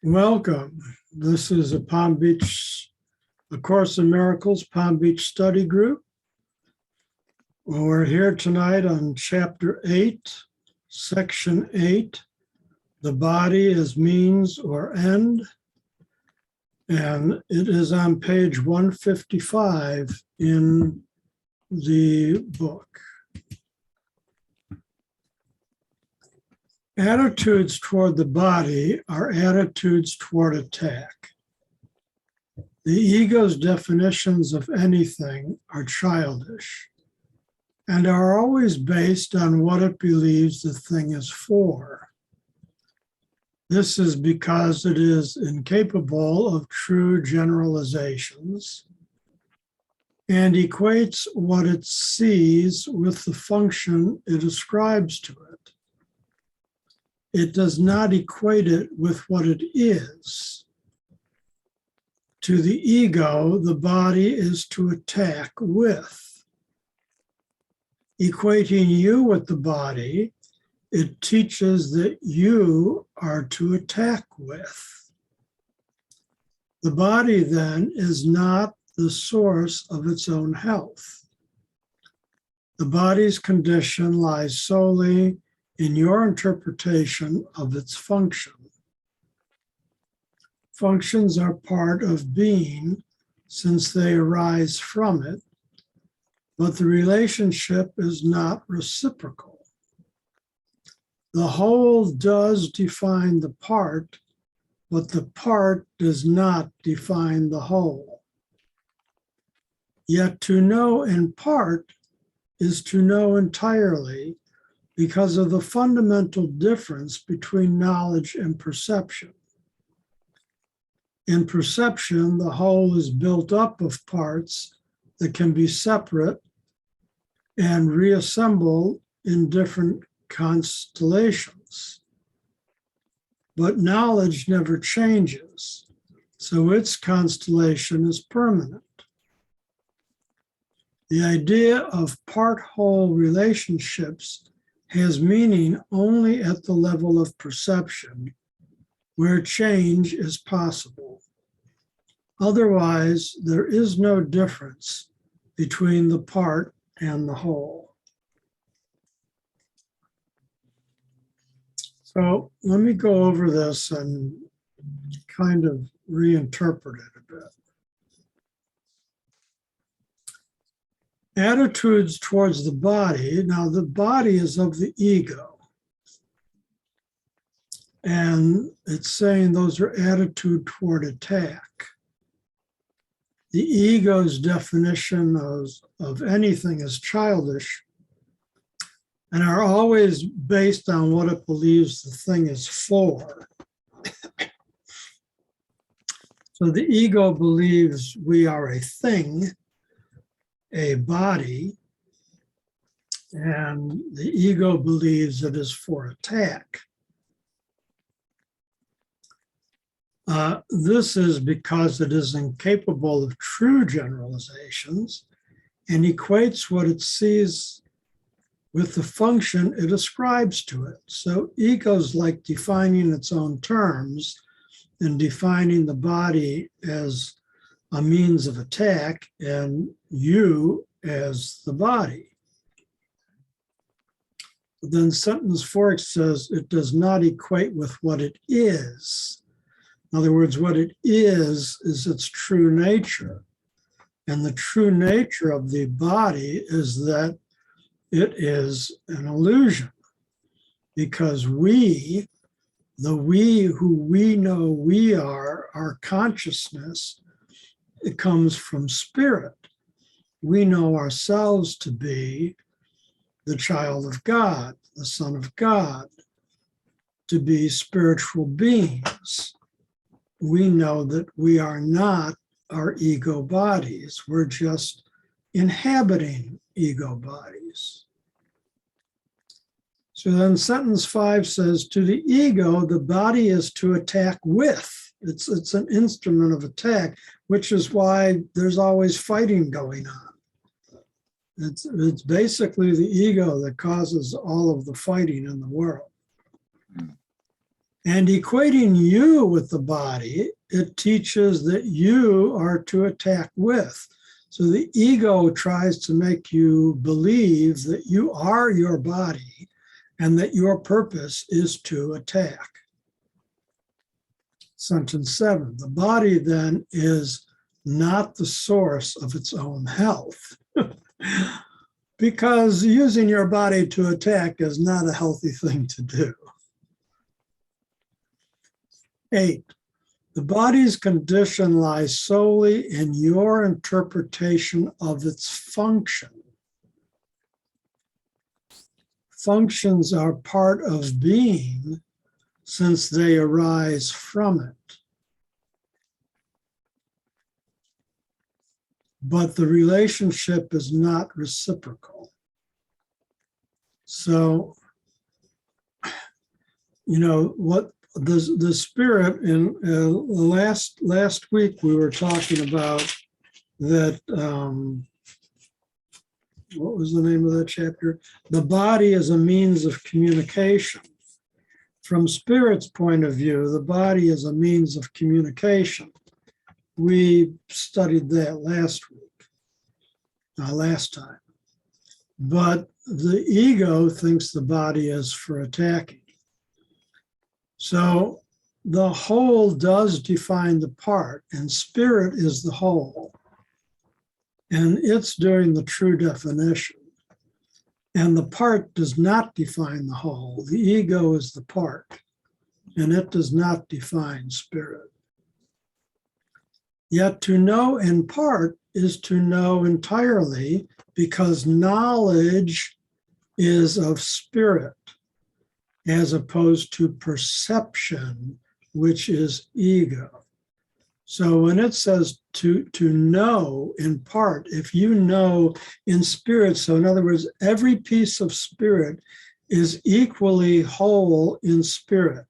Welcome. This is a Course in Miracles Palm Beach Study Group. Well, we're here tonight on Chapter 8, Section 8, The Body as Means or End. And it is on page 155 in the book. Attitudes toward the body are attitudes toward attack. The ego's definitions of anything are childish and are always based on what it believes the thing is for. This is because it is incapable of true generalizations and equates what it sees with the function it ascribes to it. It does not equate it with what it is. To the ego, the body is to attack with. Equating you with the body, it teaches that you are to attack with. The body, then, is not the source of its own health. The body's condition lies solely in your interpretation of its function. Functions are part of being since they arise from it, but the relationship is not reciprocal. The whole does define the part, but the part does not define the whole. Yet to know in part is to know entirely, because of the fundamental difference between knowledge and perception. In perception, the whole is built up of parts that can be separate and reassembled in different constellations. But knowledge never changes, so its constellation is permanent. The idea of part-whole relationships has meaning only at the level of perception, where change is possible. Otherwise, there is no difference between the part and the whole. So let me go over this and kind of reinterpret it a bit. Attitudes towards the body. Now, the body is of the ego. And it's saying those are attitude toward attack. The ego's definition of anything is childish and are always based on what it believes the thing is for. So the ego believes we are a thing, a body, and the ego believes it is for attack. This is because it is incapable of true generalizations and equates what it sees with the function it ascribes to it. So ego's like defining its own terms and defining the body as a means of attack and you as the body. But then sentence 4 says it does not equate with what it is. In other words, what it is its true nature. And the true nature of the body is that it is an illusion. Because we, the we who we know we are, our consciousness, it comes from spirit. We know ourselves to be the child of God, the Son of God, to be spiritual beings. We know that we are not our ego bodies. We're just inhabiting ego bodies. So then sentence 5 says, to the ego, the body is to attack with. It's an instrument of attack, which is why there's always fighting going on. It's basically the ego that causes all of the fighting in the world. And equating you with the body, it teaches that you are to attack with. So the ego tries to make you believe that you are your body and that your purpose is to attack. Sentence 7, the body then is not the source of its own health. Because using your body to attack is not a healthy thing to do. 8, the body's condition lies solely in your interpretation of its function. Functions are part of being since they arise from it. But the relationship is not reciprocal. So, what the spirit in last week we were talking about that, what was the name of that chapter? The body is a means of communication. From spirit's point of view, the body is a means of communication. We studied that last time. But the ego thinks the body is for attacking. So the whole does define the part, and spirit is the whole. And it's doing the true definition. And the part does not define the whole. The ego is the part, and it does not define spirit. Yet to know in part is to know entirely, because knowledge is of spirit, as opposed to perception, which is ego. So when it says to know in part, if you know in spirit, so in other words, every piece of spirit is equally whole in spirit.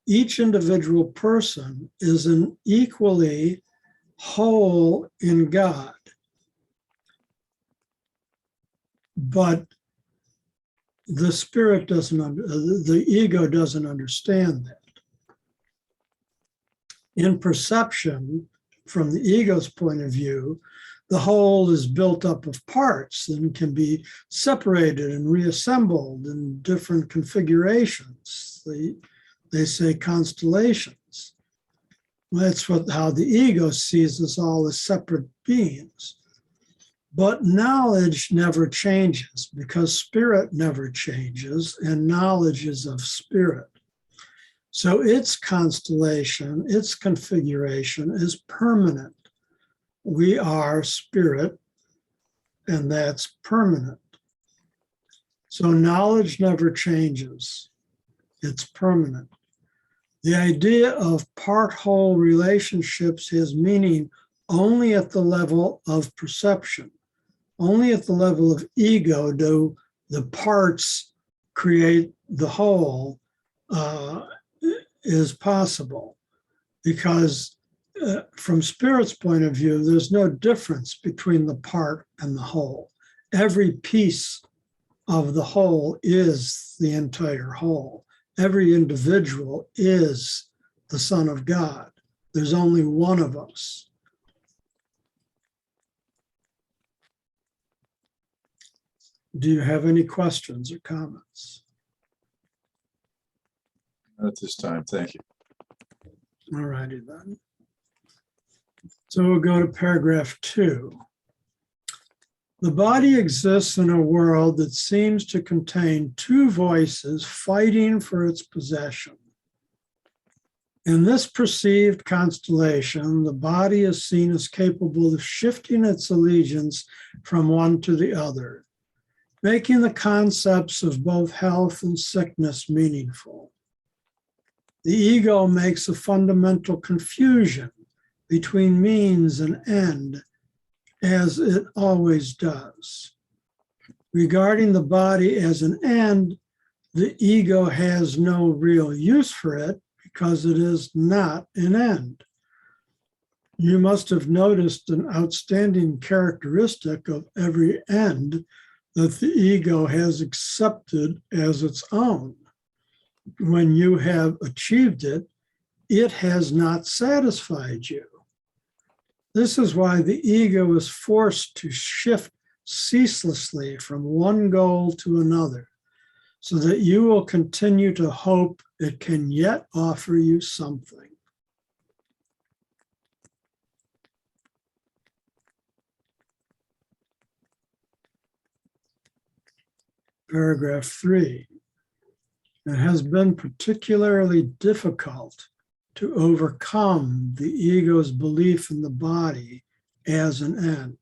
Each individual person is an equally whole in God. But the spirit the ego doesn't understand that. In perception, from the ego's point of view, the whole is built up of parts and can be separated and reassembled in different configurations. They say constellations. That's how the ego sees us all as separate beings. But knowledge never changes, because spirit never changes, and knowledge is of spirit. So its constellation, its configuration is permanent. We are spirit, and that's permanent. So knowledge never changes. It's permanent. The idea of part-whole relationships has meaning only at the level of perception. Only at the level of ego do the parts create the whole is possible. Because from spirit's point of view, there's no difference between the part and the whole. Every piece of the whole is the entire whole. Every individual is the Son of God. There's only one of us. Do you have any questions or comments? Not at this time, thank you. All righty then. So we'll go to paragraph 2. The body exists in a world that seems to contain two voices fighting for its possession. In this perceived constellation, the body is seen as capable of shifting its allegiance from one to the other, making the concepts of both health and sickness meaningful. The ego makes a fundamental confusion between means and end, as it always does. Regarding the body as an end, the ego has no real use for it because it is not an end. You must have noticed an outstanding characteristic of every end that the ego has accepted as its own. when you have achieved it, it has not satisfied you. This is why the ego is forced to shift ceaselessly from one goal to another, so that you will continue to hope it can yet offer you something. Paragraph 3. It has been particularly difficult to overcome the ego's belief in the body as an end,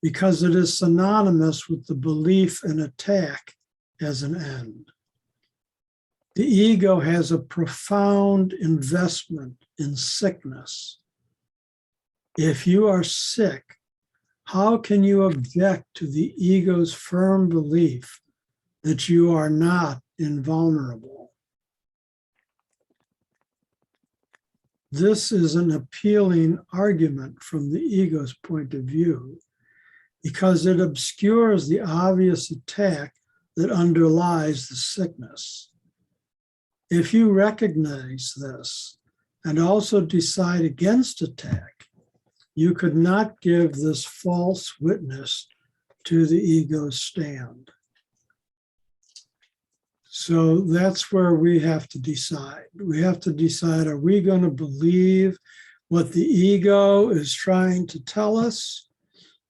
because it is synonymous with the belief in attack as an end. The ego has a profound investment in sickness. If you are sick, how can you object to the ego's firm belief that you are not invulnerable? This is an appealing argument from the ego's point of view, because it obscures the obvious attack that underlies the sickness. If you recognize this and also decide against attack, you could not give this false witness to the ego's stand. So that's where we have to decide. We have to decide, are we going to believe what the ego is trying to tell us?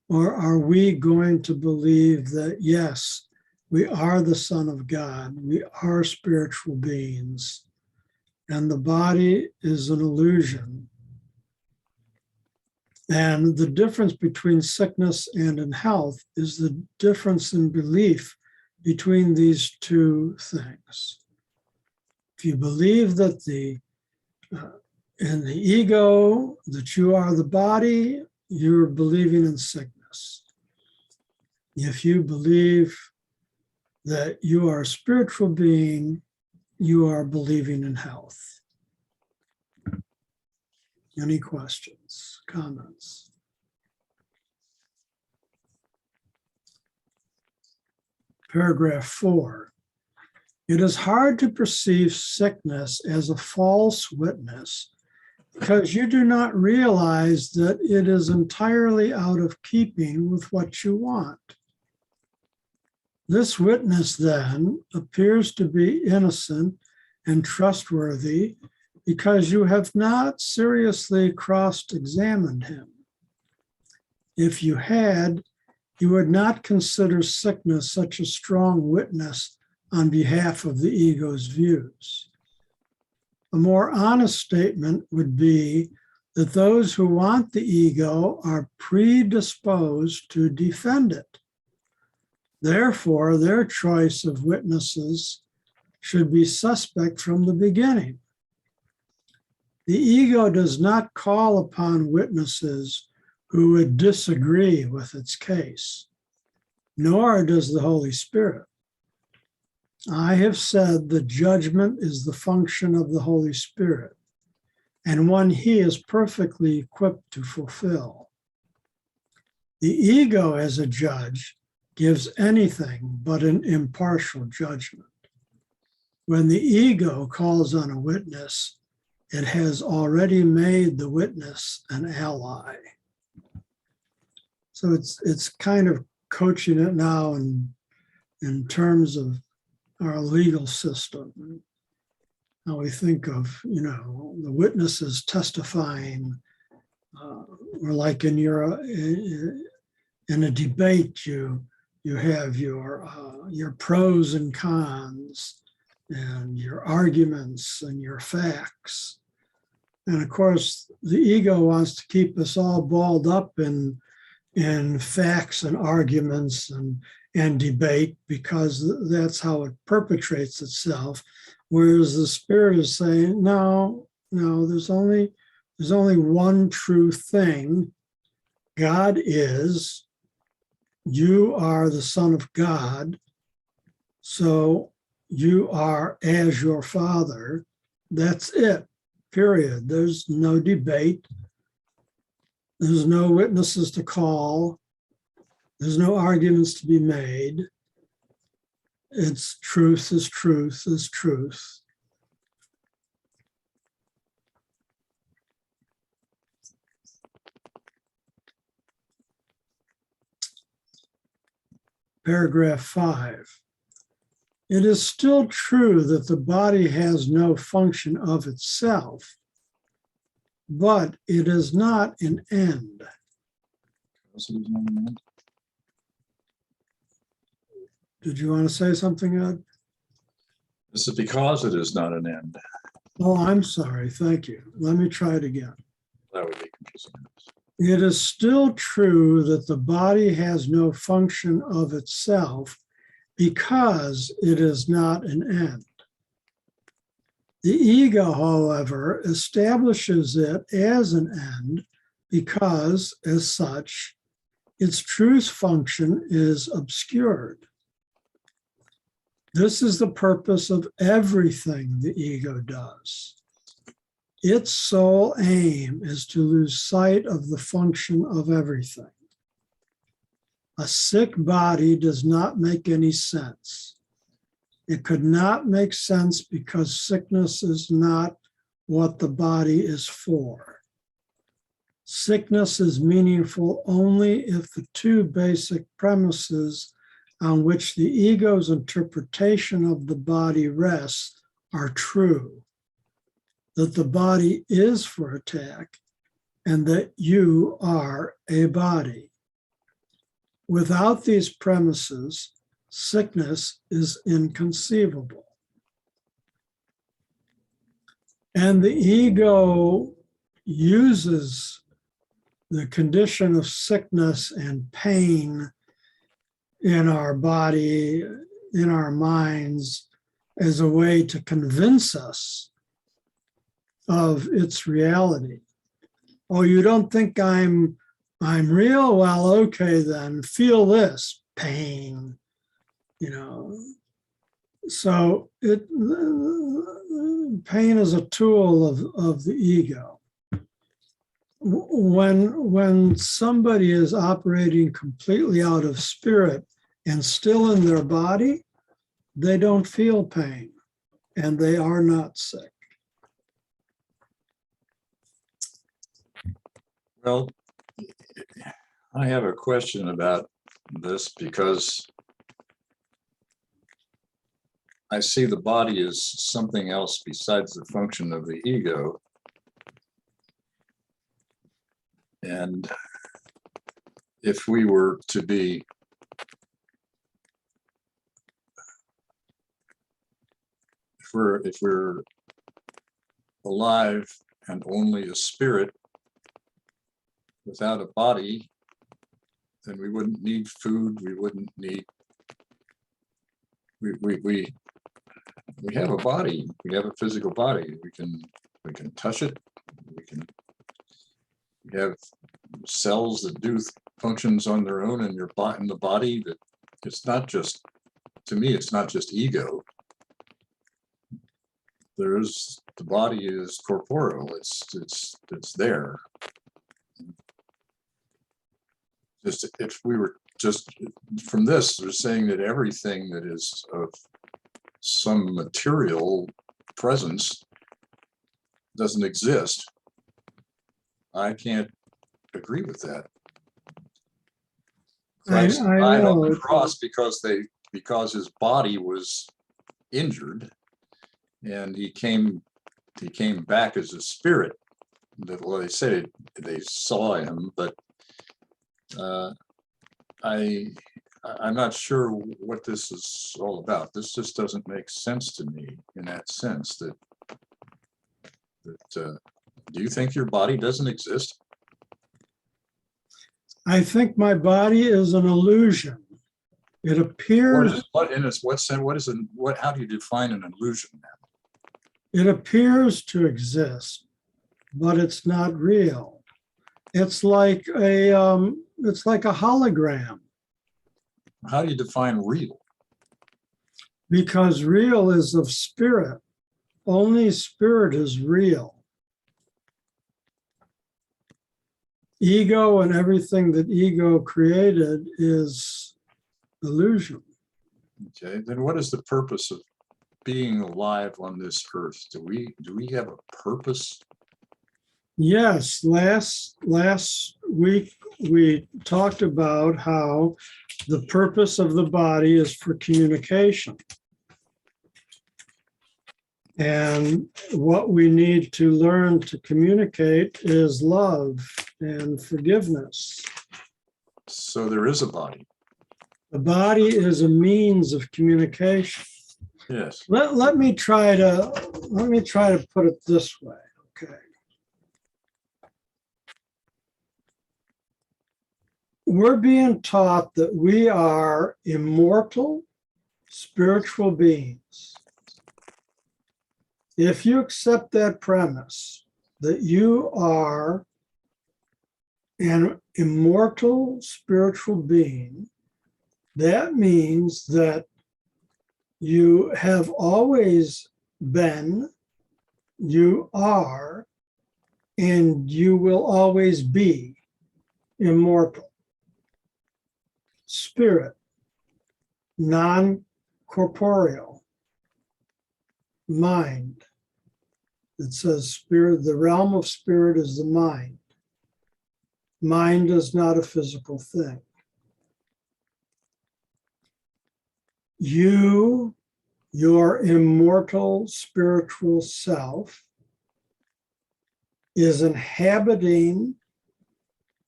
Or are we going to believe that, yes, we are the Son of God, we are spiritual beings, and the body is an illusion? And the difference between sickness and in health is the difference in belief between these two things. If you believe that in the ego, that you are the body, you're believing in sickness. If you believe that you are a spiritual being, you are believing in health. Any questions, comments? Paragraph 4. It is hard to perceive sickness as a false witness because you do not realize that it is entirely out of keeping with what you want. This witness then appears to be innocent and trustworthy because you have not seriously cross-examined him. If you had, you would not consider sickness such a strong witness on behalf of the ego's views. A more honest statement would be that those who want the ego are predisposed to defend it. Therefore, their choice of witnesses should be suspect from the beginning. The ego does not call upon witnesses who would disagree with its case, nor does the Holy Spirit. I have said that judgment is the function of the Holy Spirit, and one he is perfectly equipped to fulfill. The ego as a judge gives anything but an impartial judgment. When the ego calls on a witness, it has already made the witness an ally. So it's kind of coaching it now in terms of our legal system. How we think of, the witnesses testifying, or like in a debate, you have your pros and cons, and your arguments and your facts. And of course, the ego wants to keep us all balled up in facts and arguments and debate, because that's how it perpetrates itself. Whereas the Spirit is saying, no, there's only one true thing. God is, you are the Son of God, so you are as your Father. That's it, period. There's no debate. There's no witnesses to call. There's no arguments to be made. It's truth is truth is truth. Paragraph 5. It is still true that the body has no function of itself, but it is not an end. Did you want to say something, Ed? This is because it is not an end. Oh, I'm sorry. Thank you. Let me try it again. That would be confusing. It is still true that the body has no function of itself because it is not an end. The ego, however, establishes it as an end because, as such, its truth function is obscured. This is the purpose of everything the ego does. Its sole aim is to lose sight of the function of everything. A sick body does not make any sense. It could not make sense because sickness is not what the body is for. Sickness is meaningful only if the two basic premises on which the ego's interpretation of the body rests are true. That the body is for attack and that you are a body. Without these premises, sickness is inconceivable. And the ego uses the condition of sickness and pain in our body, in our minds, as a way to convince us of its reality. Oh, you don't think I'm real? Well, okay, then feel this pain, you know. So pain is a tool of the ego. When somebody is operating completely out of spirit and still in their body, they don't feel pain and they are not sick. Well, I have a question about this because I see the body as something else besides the function of the ego. And if we were to be if we're alive and only a spirit without a body, then we wouldn't need food. We wouldn't need. We have a body. We have a physical body. We can touch it. We have cells that do functions on their own in the body. That it's not just, to me, it's not just ego. The body is corporeal. It's there. Just if we were just from this, we're saying that everything that is of some material presence doesn't exist. I can't agree with that. Christ died on the cross because his body was injured, and he came back as a spirit. Well, they say they saw him, but I'm not sure what this is all about. This just doesn't make sense to me in that sense that do you think your body doesn't exist? I think my body is an illusion. It appears. How do you define an illusion then? It appears to exist, but it's not real. It's like a hologram. How do you define real? Because real is of spirit. Only spirit is real. Ego and everything that ego created is illusion. Okay, then what is the purpose of being alive on this earth? Do we have a purpose? Yes, last week we talked about how the purpose of the body is for communication. And what we need to learn to communicate is love and forgiveness. So there is a body. The body is a means of communication. Yes. Let me try to put it this way, okay? We're being taught that we are immortal spiritual beings. If you accept that premise, that you are an immortal spiritual being, that means that you have always been, you are, and you will always be immortal. Spirit, non-corporeal, mind. It says spirit, the realm of spirit is the mind. Mind is not a physical thing. You, your immortal spiritual self, is inhabiting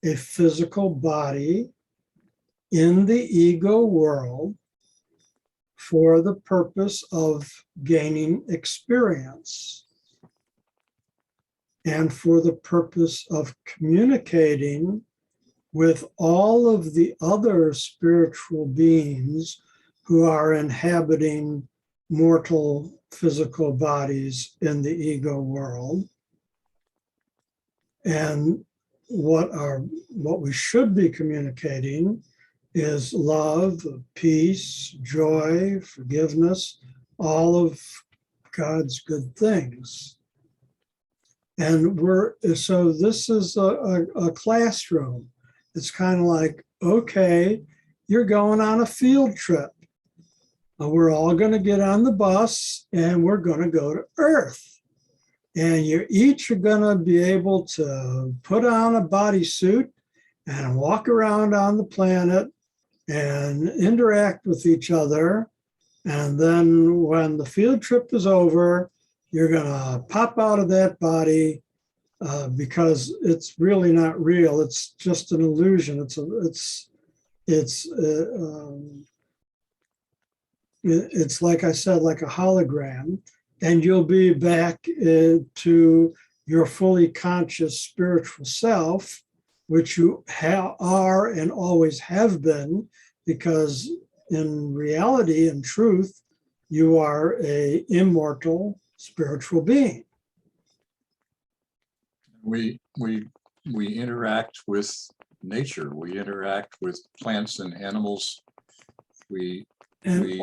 a physical body in the ego world for the purpose of gaining experience and for the purpose of communicating with all of the other spiritual beings who are inhabiting mortal physical bodies in the ego world. And what we should be communicating is love, peace, joy, forgiveness, all of God's good things. And so this is a classroom. It's kind of like, okay, you're going on a field trip. We're all going to get on the bus and we're going to go to Earth. And you each are going to be able to put on a bodysuit and walk around on the planet and interact with each other. And then when the field trip is over, you're going to pop out of that body because it's really not real. It's just an illusion. It's like I said, like a hologram, and you'll be back to your fully conscious spiritual self, which you are and always have been, because in reality and truth, you are an immortal spiritual being. We interact with nature. We interact with plants and animals.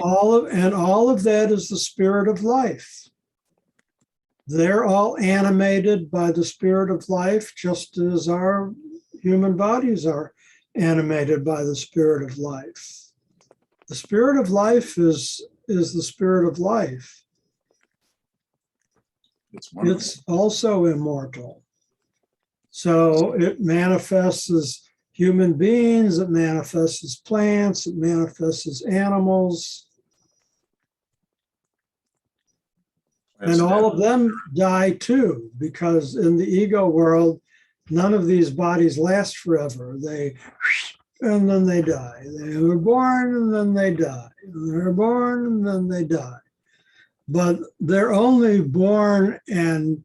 All of that is the spirit of life. They're all animated by the spirit of life, just as our human bodies are animated by the spirit of life. The spirit of life is the spirit of life. It's also immortal. So it manifests as human beings, it manifests as plants, it manifests as animals. And all of them die too, because in the ego world, none of these bodies last forever. And then they die. They were born and then they die. They're born and then they die. But they're only born and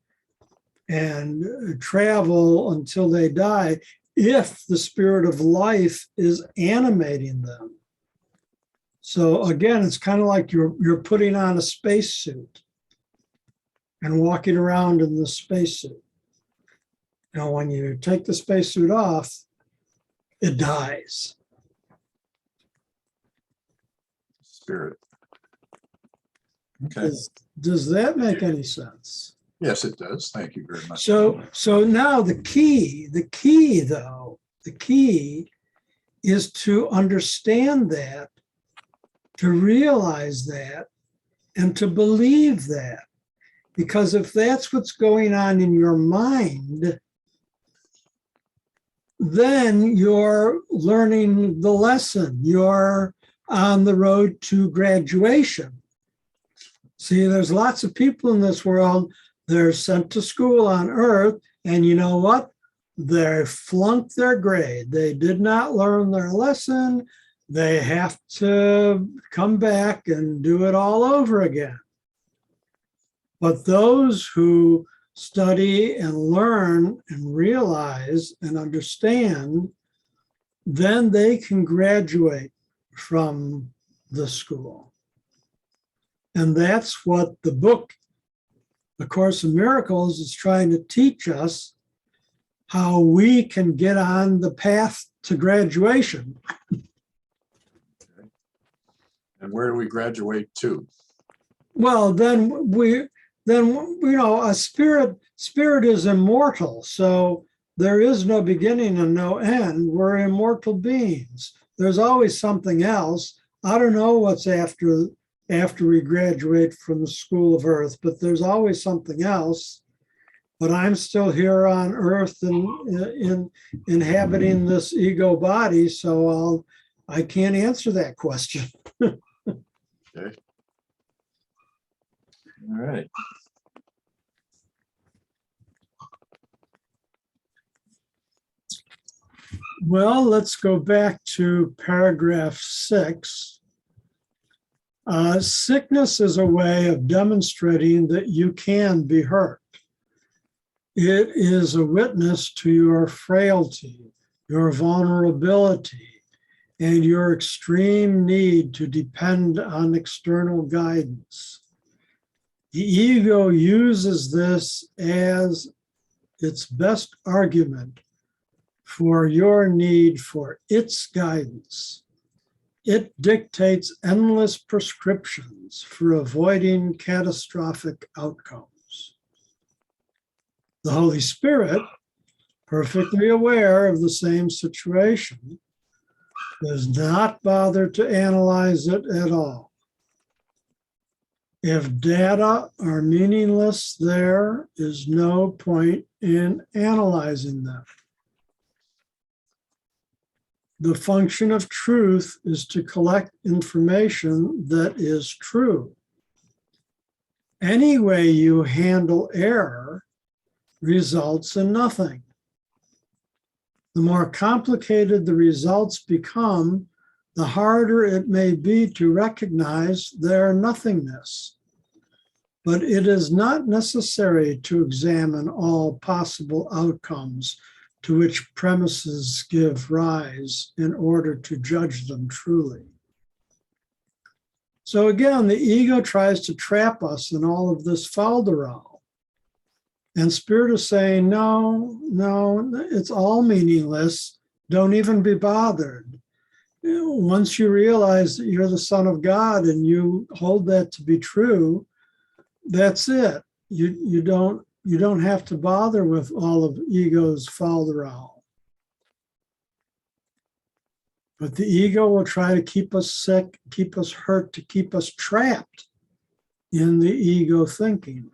travel until they die if the spirit of life is animating them. So again, it's kind of like you're putting on a spacesuit and walking around in the spacesuit. Now, when you take the spacesuit off, it dies. Spirit. Okay. Does that make any sense? Yes, it does. Thank you very much. So now the key is to understand that to realize that and to believe that. Because if that's what's going on in your mind, then you're learning the lesson. You're on the road to graduation. See, there's lots of people in this world, they're sent to school on earth, and you know what? They flunked their grade. They did not learn their lesson. They have to come back and do it all over again. But those who study and learn and realize and understand, then they can graduate from the school. And that's what the book, The Course in Miracles, is trying to teach us, how we can get on the path to graduation. And where do we graduate to? Well, then a spirit is immortal. So there is no beginning and no end. We're immortal beings. There's always something else. I don't know what's after we graduate from the school of earth, but there's always something else. But I'm still here on earth and inhabiting this ego body, so I can't answer that question. Okay. All right. Well, let's go back to paragraph 6. Sickness is a way of demonstrating that you can be hurt. It is a witness to your frailty, your vulnerability, and your extreme need to depend on external guidance. The ego uses this as its best argument for your need for its guidance. It dictates endless prescriptions for avoiding catastrophic outcomes. The Holy Spirit, perfectly aware of the same situation, does not bother to analyze it at all. If data are meaningless, there is no point in analyzing them. The function of truth is to collect information that is true. Any way you handle error results in nothing. The more complicated the results become, the harder it may be to recognize their nothingness. But it is not necessary to examine all possible outcomes to which premises give rise in order to judge them truly. So again, the ego tries to trap us in all of this falderal. And Spirit is saying, no, it's all meaningless. Don't even be bothered. Once you realize that you're the Son of God and you hold that to be true, that's it. You don't have to bother with all of ego's falderal. But the ego will try to keep us sick, keep us hurt, to keep us trapped in the ego thinking.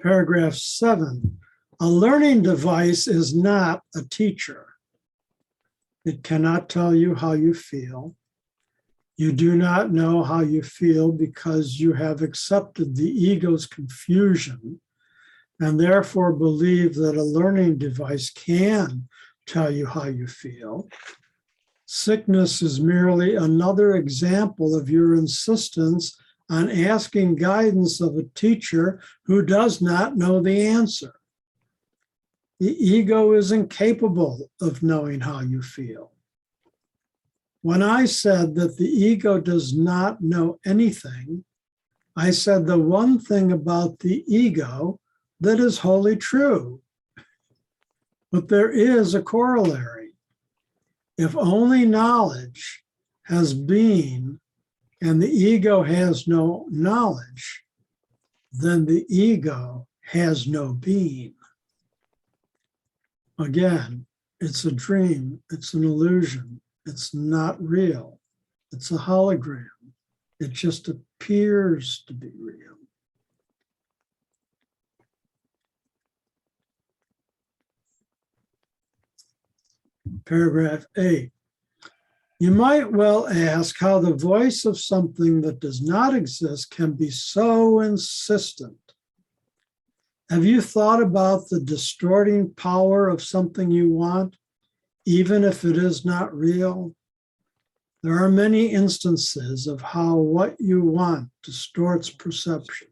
Paragraph 7, a learning device is not a teacher. It cannot tell you how you feel. You do not know how you feel because you have accepted the ego's confusion and therefore believe that a learning device can tell you how you feel. Sickness is merely another example of your insistence on asking guidance of a teacher who does not know the answer. The ego is incapable of knowing how you feel. When I said that the ego does not know anything, I said the one thing about the ego that is wholly true. But there is a corollary. If only knowledge has being and the ego has no knowledge, then the ego has no being. Again, It's a dream. It's an illusion. It's not real. It's a hologram. It just appears to be real. Paragraph 8. You might well ask how the voice of something that does not exist can be so insistent. Have you thought about the distorting power of something you want, even if it is not real? There are many instances of how what you want distorts perception.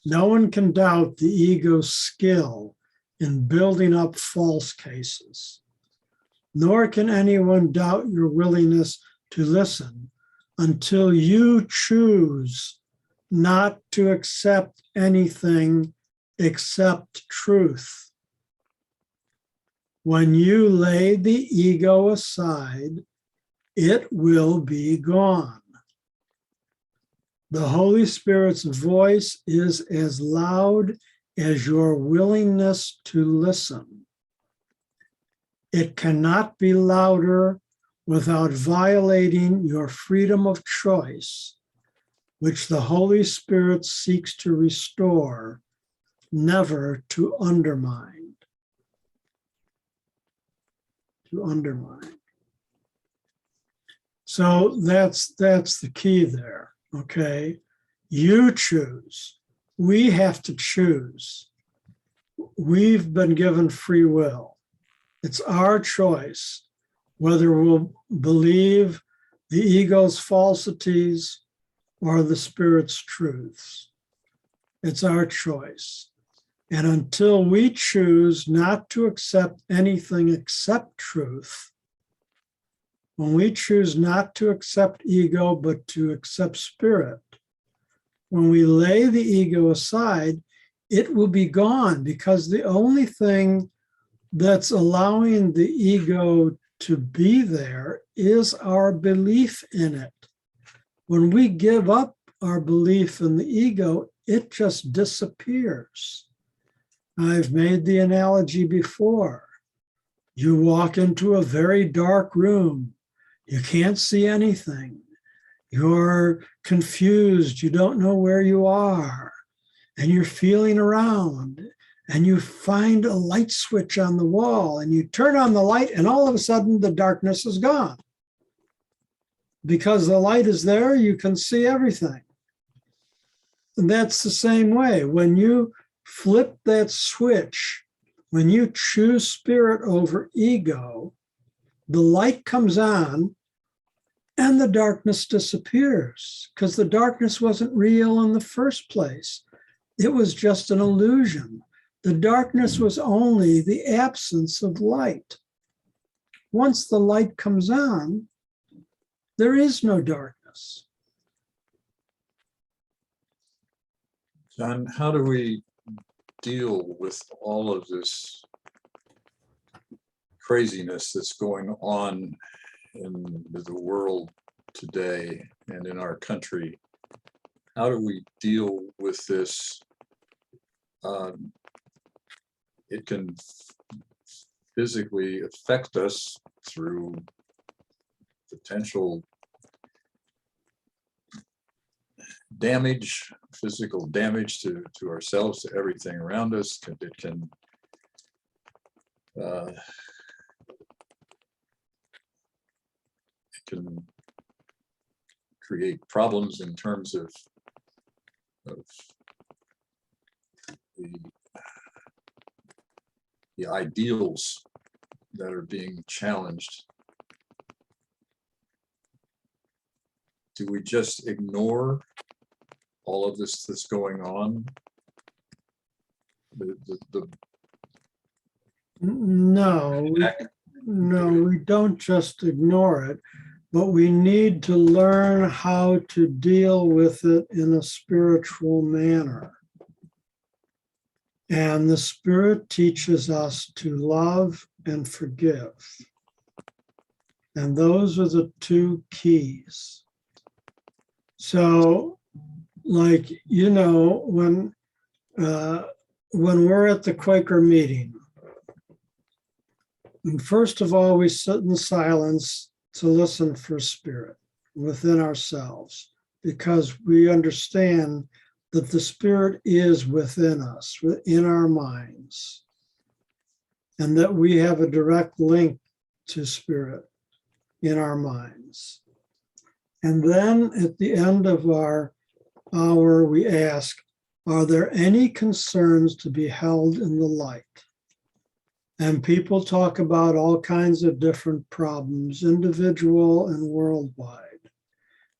No one can doubt the ego's skill in building up false cases, nor can anyone doubt your willingness to listen until you choose not to accept anything except truth. When you lay the ego aside, it will be gone. The Holy Spirit's voice is as loud as your willingness to listen. It cannot be louder without violating your freedom of choice, which the Holy Spirit seeks to restore, never to undermine. To undermine. So that's the key there, okay? You choose. We have to choose. We've been given free will. It's our choice whether we'll believe the ego's falsities or the Spirit's truths. It's our choice. And until we choose not to accept anything except truth, when we choose not to accept ego, but to accept spirit, when we lay the ego aside, it will be gone, because the only thing that's allowing the ego to be there is our belief in it. When we give up our belief in the ego, it just disappears. I've made the analogy before. You walk into a very dark room. You can't see anything. You're confused. You don't know where you are. And you're feeling around. And you find a light switch on the wall. And you turn on the light, and all of a sudden the darkness is gone. Because the light is there, you can see everything. And that's the same way. When you flip that switch, when you choose spirit over ego, the light comes on and the darkness disappears, because the darkness wasn't real in the first place. It was just an illusion. The darkness was only the absence of light. Once the light comes on, there is no darkness. John, how do we deal with all of this craziness that's going on in the world today and in our country? How do we deal with this? It can physically affect us through potential damage, physical damage to ourselves, to everything around us. It can create problems in terms of the ideals that are being challenged. Do we just ignore all of this that's going on? No, we don't just ignore it, but we need to learn how to deal with it in a spiritual manner. And the Spirit teaches us to love and forgive. And those are the two keys. So, like, you know, when we're at the Quaker meeting, And first of all, we sit in silence to listen for spirit within ourselves, because we understand that the spirit is within us, within our minds, and that we have a direct link to spirit in our minds. And then at the end of our hour, we ask, are there any concerns to be held in the light? And people talk about all kinds of different problems, individual and worldwide,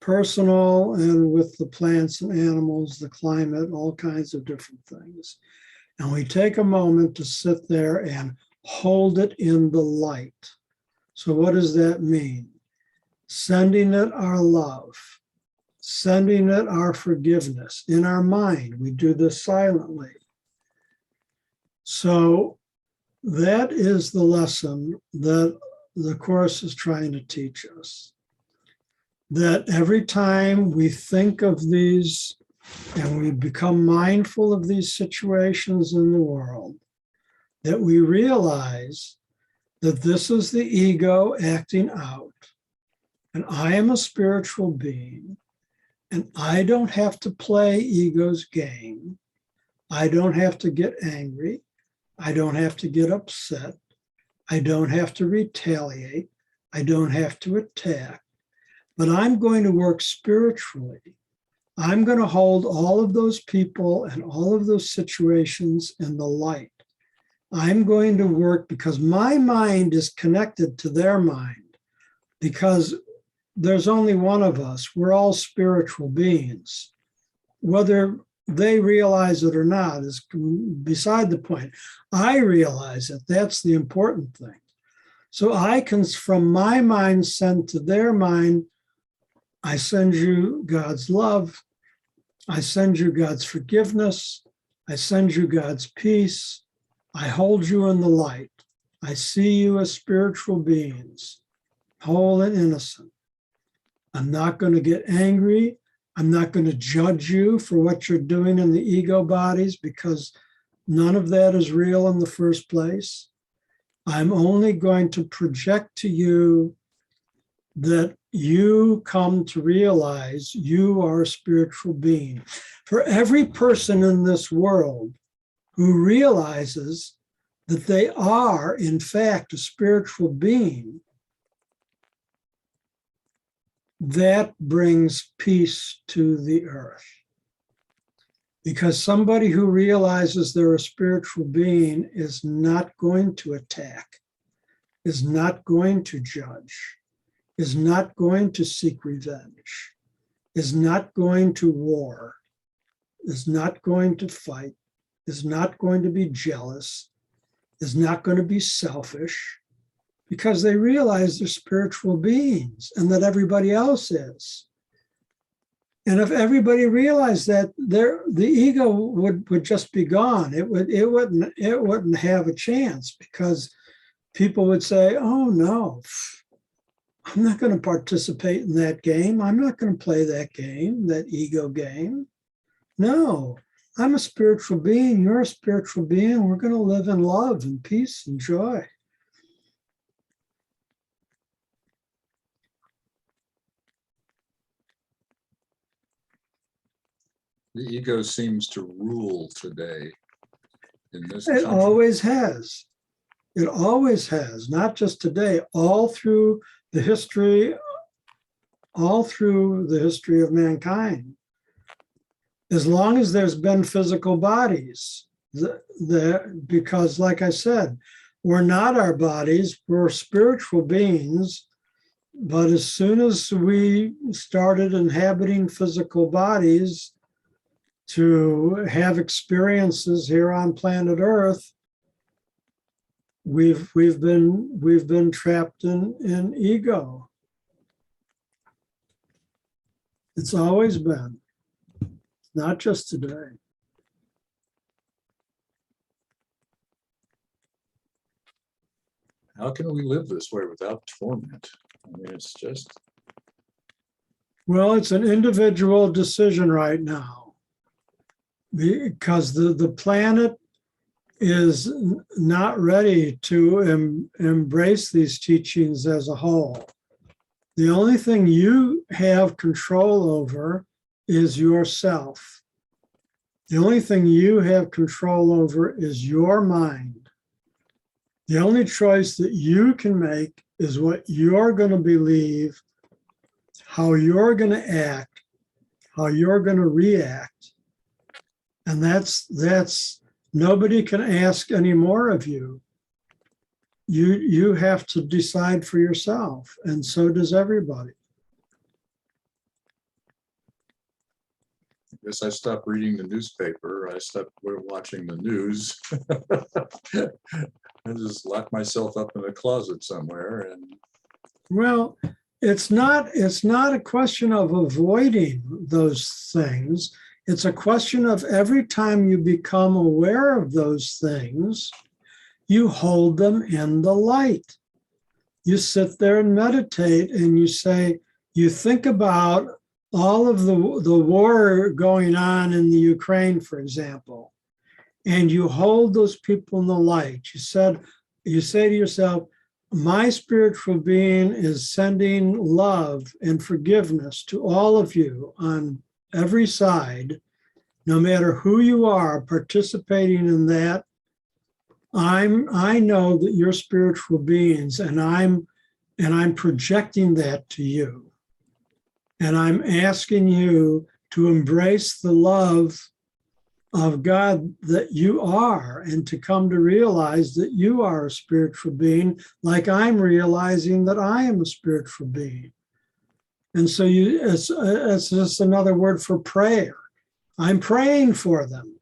personal and with the plants and animals, the climate, all kinds of different things. And we take a moment to sit there and hold it in the light. So what does that mean? Sending it our love, sending it our forgiveness in our mind. We do this silently. So that is the lesson that the Course is trying to teach us. That every time we think of these and we become mindful of these situations in the world, that we realize that this is the ego acting out, and I am a spiritual being, and I don't have to play ego's game. I don't have to get angry. I don't have to get upset. I don't have to retaliate. I don't have to attack. But I'm going to work spiritually. I'm going to hold all of those people and all of those situations in the light. I'm going to work because my mind is connected to their mind, because there's only one of us. We're all spiritual beings. Whether they realize it or not is beside the point. I realize it. That's the important thing. So I can, from my mind, send to their mind, I send you God's love. I send you God's forgiveness. I send you God's peace. I hold you in the light. I see you as spiritual beings, whole and innocent. I'm not going to get angry. I'm not going to judge you for what you're doing in the ego bodies, because none of that is real in the first place. I'm only going to project to you that you come to realize you are a spiritual being. For every person in this world who realizes that they are, in fact, a spiritual being, that brings peace to the earth. Because somebody who realizes they're a spiritual being is not going to attack, is not going to judge, is not going to seek revenge, is not going to war, is not going to fight, is not going to be jealous, is not going to be selfish, because they realize they're spiritual beings and that everybody else is. And if everybody realized that, the ego would just be gone. It wouldn't have a chance, because people would say, oh no, I'm not going to participate in that game. I'm not going to play that game, that ego game. No, I'm a spiritual being. You're a spiritual being. We're going to live in love and peace and joy. The ego seems to rule today in this It country. always has. It always has, not just today, all through the history of mankind. As long as there's been physical bodies, because like I said, we're not our bodies, we're spiritual beings. But as soon as we started inhabiting physical bodies to have experiences here on planet Earth, we've been trapped in ego. It's always been, not just today. How can we live this way without torment? I mean, it's just. Well, it's an individual decision right now, because the planet not ready to embrace these teachings as a whole. The only thing you have control over is yourself. The only thing you have control over is your mind. The only choice that you can make is what you're going to believe, how you're going to act, how you're going to react. And that's nobody can ask any more of you. You have to decide for yourself, and so does everybody. I guess I stopped reading the newspaper. I stopped watching the news. I just locked myself up in a closet somewhere. And Well, it's not a question of avoiding those things. It's a question of every time you become aware of those things, you hold them in the light. You sit there and meditate and you say, you think about all of the war going on in the Ukraine, for example, and you hold those people in the light. You say to yourself, my spiritual being is sending love and forgiveness to all of you on every side, no matter who you are participating in that. I know that you're spiritual beings, and I'm projecting that to you. And I'm asking you to embrace the love of God that you are, and to come to realize that you are a spiritual being, like I'm realizing that I am a spiritual being. And so it's just another word for prayer. I'm praying for them.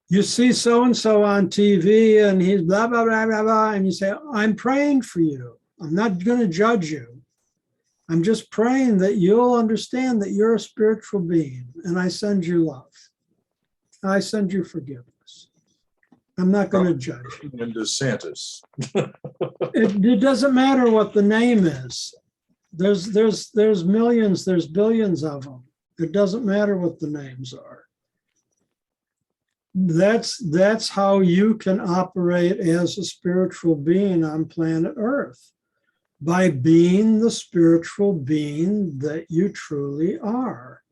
You see so-and-so on TV and he's blah, blah, blah, blah, blah, and you say, I'm praying for you. I'm not going to judge you. I'm just praying that you'll understand that you're a spiritual being, and I send you love. I send you forgiveness. I'm not going to judge you. into DeSantis. It doesn't matter what the name is. There's millions, there's billions of them. It doesn't matter what the names are. That's how you can operate as a spiritual being on planet Earth, by being the spiritual being that you truly are.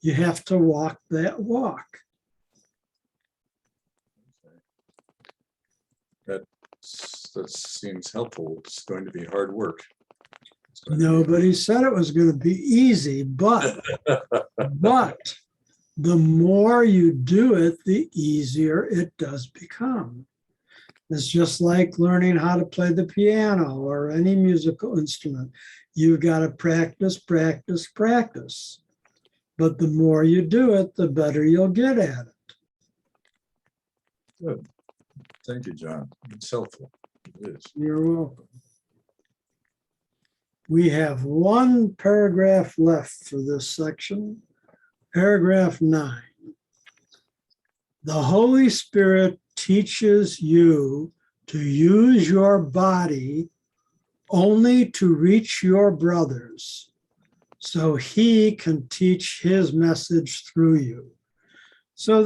You have to walk that walk. That seems helpful. It's going to be hard work. Nobody said it was going to be easy, but the more you do it, the easier it does become. It's just like learning how to play the piano or any musical instrument. You've got to practice, practice, practice. But the more you do it, the better you'll get at it. Good. Thank you, John. It's helpful. It is. You're welcome. We have one paragraph left for this section. Paragraph 9. The Holy Spirit teaches you to use your body only to reach your brothers, so he can teach his message through you. So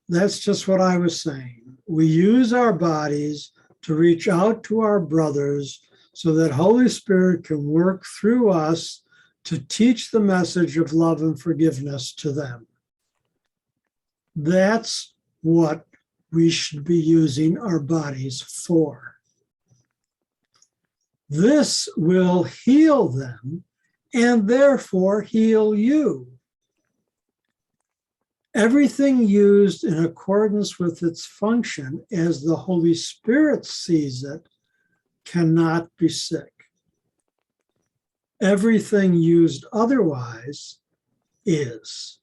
that's just what I was saying. We use our bodies to reach out to our brothers so that Holy Spirit can work through us to teach the message of love and forgiveness to them. That's what we should be using our bodies for. This will heal them and therefore heal you. Everything used in accordance with its function as the Holy Spirit sees it cannot be sick. Everything used otherwise is.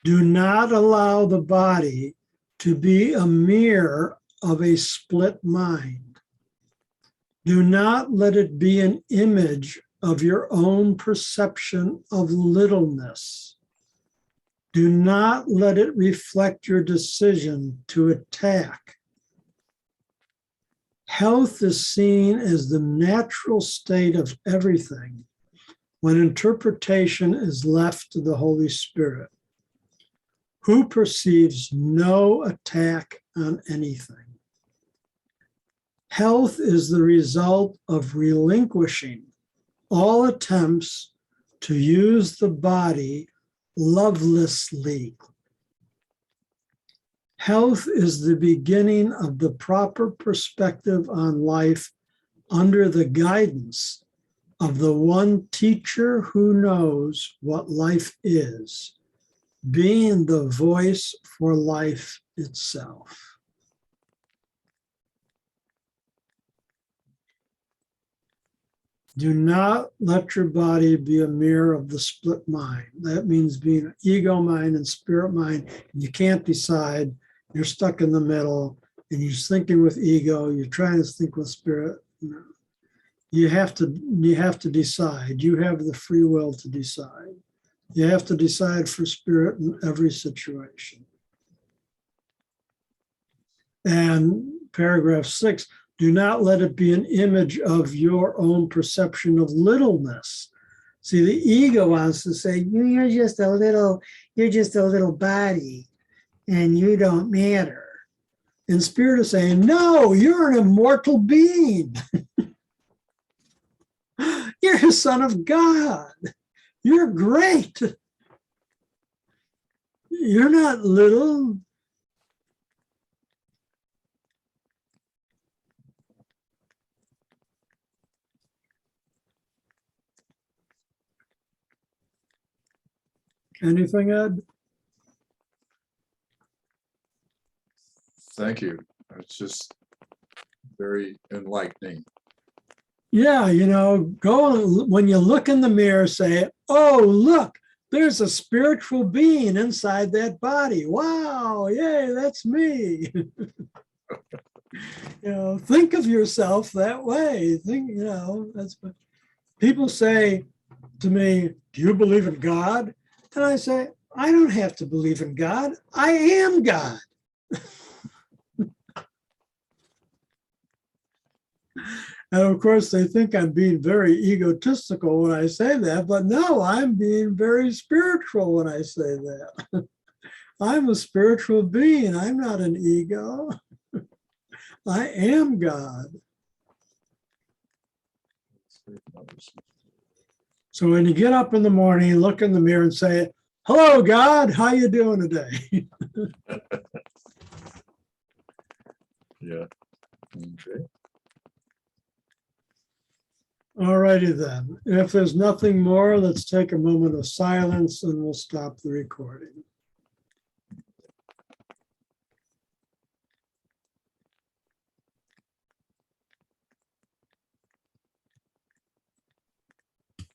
Do not allow the body to be a mirror of a split mind. Do not let it be an image of your own perception of littleness. Do not let it reflect your decision to attack. Health is seen as the natural state of everything when interpretation is left to the Holy Spirit, who perceives no attack on anything. Health is the result of relinquishing all attempts to use the body lovelessly. Health is the beginning of the proper perspective on life under the guidance of the one teacher who knows what life is, being the voice for life itself. Do not let your body be a mirror of the split mind. That means being an ego mind and spirit mind. And you can't decide. You're stuck in the middle and you're thinking with ego. You're trying to think with spirit. You have to decide. You have the free will to decide. You have to decide for spirit in every situation. And paragraph 6, do not let it be an image of your own perception of littleness. See, the ego wants to say, you're just a little body and you don't matter. And spirit is saying, no, you're an immortal being. You're a son of God. You're great. You're not little. Anything, Ed? Thank you. It's just very enlightening. Yeah, go when you look in the mirror, say, oh, look, there's a spiritual being inside that body. Wow, yay, that's me. Think of yourself that way. That's what people say to me, do you believe in God? And I say, I don't have to believe in God. I am God. And of course, they think I'm being very egotistical when I say that, but no, I'm being very spiritual when I say that. I'm a spiritual being. I'm not an ego. I am God. So when you get up in the morning, look in the mirror and say, hello, God, how you doing today? Yeah. Okay. All righty then. If there's nothing more, let's take a moment of silence and we'll stop the recording.